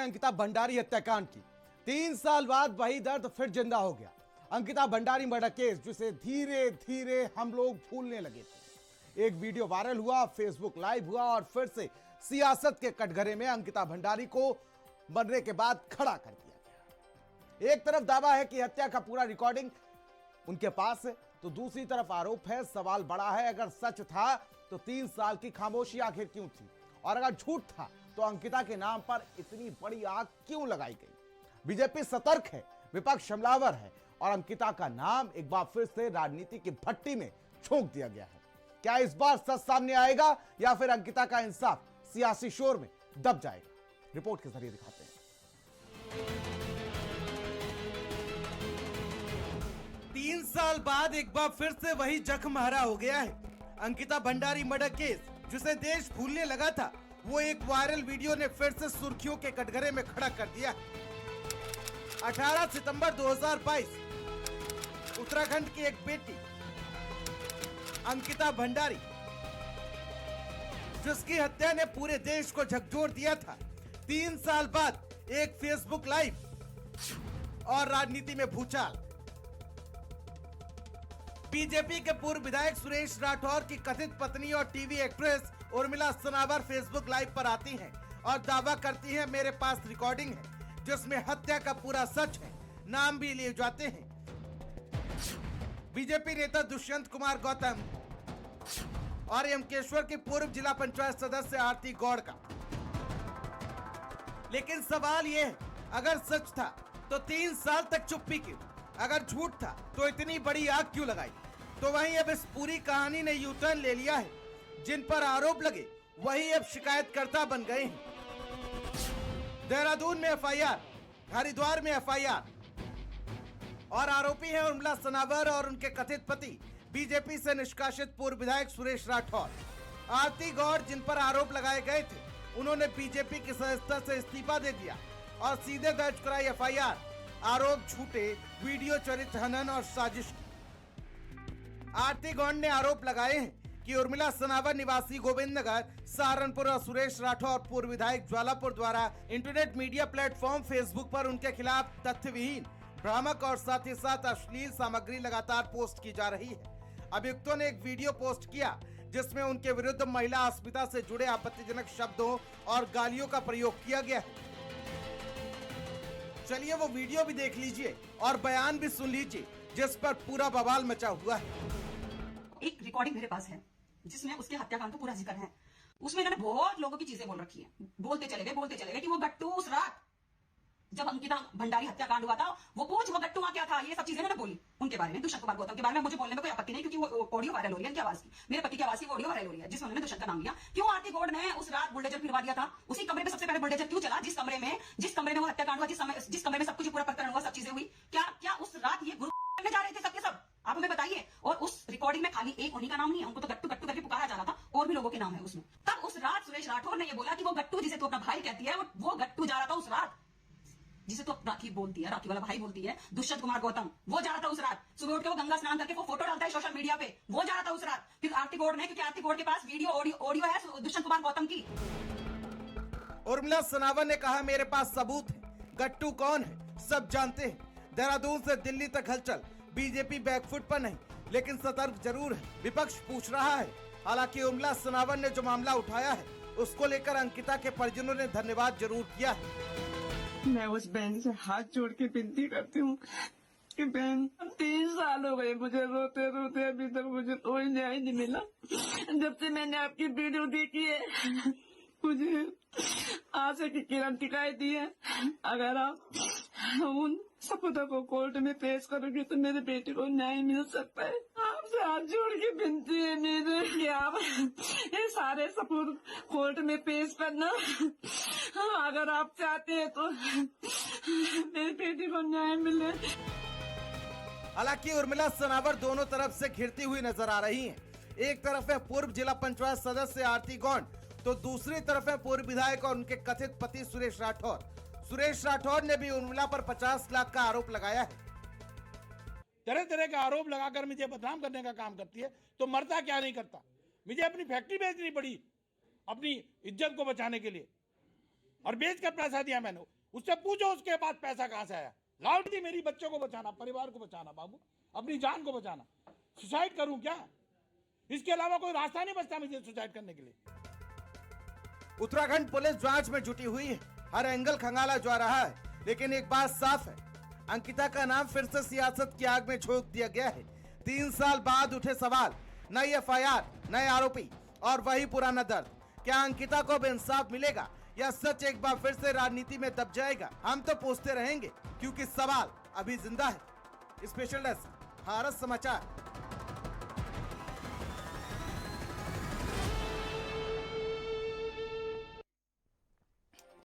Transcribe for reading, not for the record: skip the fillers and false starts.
अंकिता भंडारी हत्याकांड की। 3 साल बाद वही दर्द फिर जिंदा हो गया। अंकिता भंडारी मर्डर केस, जिसे धीरे धीरे हम लोग भूलने लगे थे। एक वीडियो वायरल हुआ, फेसबुक लाइव हुआ और फिर से सियासत के कटघरे में अंकिता भंडारी को मरने के बाद खड़ा कर दिया गया। एक तरफ दावा है कि हत्या का पूरा रिकॉर्डिंग उनके पास है, तो दूसरी तरफ आरोप है। सवाल बड़ा है, अगर सच था तो 3 साल की खामोशी आखिर क्यों थी, और अगर झूठ था तो अंकिता के नाम पर इतनी बड़ी आग क्यों लगाई गई। बीजेपी सतर्क है, विपक्ष हमलावर है और अंकिता का नाम एक बार फिर से राजनीति की भट्टी में झोंक दिया गया है। क्या इस बार सच सामने आएगा या फिर अंकिता का इंसाफ सियासी शोर में दब जाएगा? रिपोर्ट के जरिए दिखाते हैं। 3 साल बाद एक बार फिर से वही जख्म हरा हो गया है। अंकिता भंडारी मर्डर केस, जिसे देश भूलने लगा था, वो एक वायरल वीडियो ने फिर से सुर्खियों के कटघरे में खड़ा कर दिया। 18 सितंबर 2022 उत्तराखंड की एक बेटी अंकिता भंडारी, जिसकी हत्या ने पूरे देश को झकझोर दिया था, 3 साल बाद एक फेसबुक लाइव और राजनीति में भूचाल। बीजेपी के पूर्व विधायक सुरेश राठौर की कथित पत्नी और TV actress Urmila Sanawar Facebook live पर आती हैं और दावा करती हैं, मेरे पास रिकॉर्डिंग है जिसमें हत्या का पूरा सच है, नाम भी लिए जाते हैं। बीजेपी नेता दुष्यंत कुमार गौतम और यमकेश्वर के पूर्व जिला पंचायत सदस्य आरती गौड़ का। लेकिन सवाल यह है, अगर सच था तो 3 साल तक चुप्पी क्यों? अगर झूठ था तो इतनी बड़ी आग क्यों लगाई? तो वहीं अब इस पूरी कहानी ने यू टर्न ले लिया है। जिन पर आरोप लगे वही अब शिकायतकर्ता बन गए हैं। देहरादून में एफआईआर, हरिद्वार में एफआईआर और आरोपी हैं उर्मिला सनावर और उनके कथित पति बीजेपी से निष्कासित पूर्व विधायक सुरेश राठौर। आरती गौड़, जिन पर आरोप लगाए गए थे, उन्होंने बीजेपी की सदस्यता से इस्तीफा दे दिया और सीधे दर्ज कराई एफआईआर। आरोप झूठे, वीडियो चरित्र हनन और साजिश की। आरती गौड़ ने आरोप लगाए हैं कि उर्मिला सनावर निवासी गोविंद नगर, सहारनपुर और सुरेश राठौर पूर्व विधायक ज्वालापुर द्वारा इंटरनेट मीडिया प्लेटफॉर्म फेसबुक पर उनके खिलाफ तथ्यविहीन, भ्रामक और साथ ही साथ अश्लील सामग्री लगातार पोस्ट की जा रही है। अभियुक्तों ने एक वीडियो पोस्ट किया जिसमें उनके विरुद्ध महिला अस्मिता से जुड़े आपत्तिजनक शब्दों और गालियों का प्रयोग किया गया है। चलिए वो वीडियो भी देख लीजिए और बयान भी सुन लीजिए, जिस पर पूरा बवाल मचा हुआ है। एक रिकॉर्डिंग मेरे पास है जिसमें उसके हत्याकांड का पूरा जिक्र है। उसमें इन्होंने बहुत लोगों की चीजें बोल रखी है। बोलते चले गए कि वो गट्टू उस रात जब अंकिता भंडारी हत्याकांड हुआ था, वो गट्टू वहां क्या था, ये सब चीजें इन्होंने बोली। उनके बारे में, दुष्यंत कुमार गौतम के बारे में मुझे बोलने में कोई आपत्ति नहीं, क्योंकि वो ऑडियो वायरल हो रही है उनकी आवाज की, मेरे पति की आवाज की ऑडियो वायरल हो रही है, जिसमें उन्होंने दुष्यंत का नाम लिया। क्यों आरती गौड़ ने उस रात बुलडोजर फिरवा दिया था? उसी कमरे में सबसे पहले बुलडोजर क्यों चला? जिस कमरे में वो हत्याकांड हुआ, जिस कमरे में सब कुछ पूरा प्रकरण हुआ, सब चीजें हुई, क्या उस रात ये गुरु करने जा रहे थे सबके सब? आप हमें बताइए। और उस रिकॉर्डिंग में खाली एक उन्हीं का नाम नहीं है, उनको तो गट्टू गट्टू करके पुकारा जा रहा था, और भी लोगों के नाम है उसमें। तब उस रात सुरेश राठौर ने ये बोला कि वो गट्टू, जिसे तू अपना भाई कहती है, वो गट्टू जा रहा था उस रात, जिसे तो राखी बोलती है, राखी वाला भाई बोलती है, दुष्यंत कुमार गौतम, वो जा रहा था उस रात। सुबह उठ के वो गंगा स्नान करके वो फोटो डालता है सोशल मीडिया पे, वो जा रहा था उस रात। फिर आरती गौड़ ने, क्योंकि आरती गौड़ के पास वीडियो ऑडियो है दुष्यंत कुमार गौतम की। उर्मिला सनावर ने कहा, मेरे पास सबूत है, गट्टू कौन है सब जानते हैं। देहरादून से दिल्ली तक हलचल, बीजेपी बैकफुट पर नहीं लेकिन सतर्क जरूर है। विपक्ष पूछ रहा है। हालांकि उर्मिला सनावर ने जो मामला उठाया है उसको लेकर अंकिता के परिजनों ने धन्यवाद जरूर किया है। मैं उस बहन से हाथ जोड़ के विनती करती हूँ कि बहन, 3 साल हो गए मुझे रोते रोते, अभी तक मुझे कोई न्याय नहीं मिला। जब से मैंने आपकी वीडियो देखी है, मुझे आशा की किरण दिखाई दी है। अगर आप उन सपूतों को कोर्ट में पेश करोगे तो मेरे बेटे को न्याय मिल सकता है। आपसे हाथ जोड़ के विनती है मेरे कि आप ये सारे सबूत कोर्ट में पेश करना। अगर आप चाहते हैं तो मेरे बेटे को न्याय मिले। हालांकि उर्मिला सनावर दोनों तरफ से घिरती हुई नजर आ रही हैं। एक तरफ है पूर्व जिला पंचायत सदस्य आरती गौड़, तो दूसरी तरफ है पूर्व विधायक और उनके कथित पति सुरेश राठौर। सुरेश राठौर ने भी उर्मिला पर 50 लाख का आरोप लगाया है। तरह तरह के आरोप लगाकर मुझे बदनाम करने का काम करती है, तो मरता क्या नहीं करता। मुझे अपनी फैक्ट्री बेचनी पड़ी अपनी इज्जत को बचाने के लिए। और बेच कर पैसा दिया मैंने। उससे पूछो उसके पास पैसा कहां से आया। लाउड थी मेरी बच्चों को बचाना, परिवार को बचाना, बाबू अपनी जान को बचाना। सुसाइड करूं क्या? इसके अलावा कोई रास्ता नहीं बचता मुझे सुसाइड करने के लिए। उत्तराखंड पुलिस जांच में जुटी हुई है, हर एंगल खंगाला जा रहा है, लेकिन एक बात साफ है, अंकिता का नाम फिर से सियासत की आग में झोंक दिया गया है। 3 साल बाद उठे सवाल, नई एफआईआर, नए आरोपी और वही पुराना दर्द। क्या अंकिता को अब इंसाफ मिलेगा या सच एक बार फिर से राजनीति में दब जाएगा? हम तो पूछते रहेंगे क्योंकि सवाल अभी जिंदा है। स्पेशल डेस्क, भारत समाचार।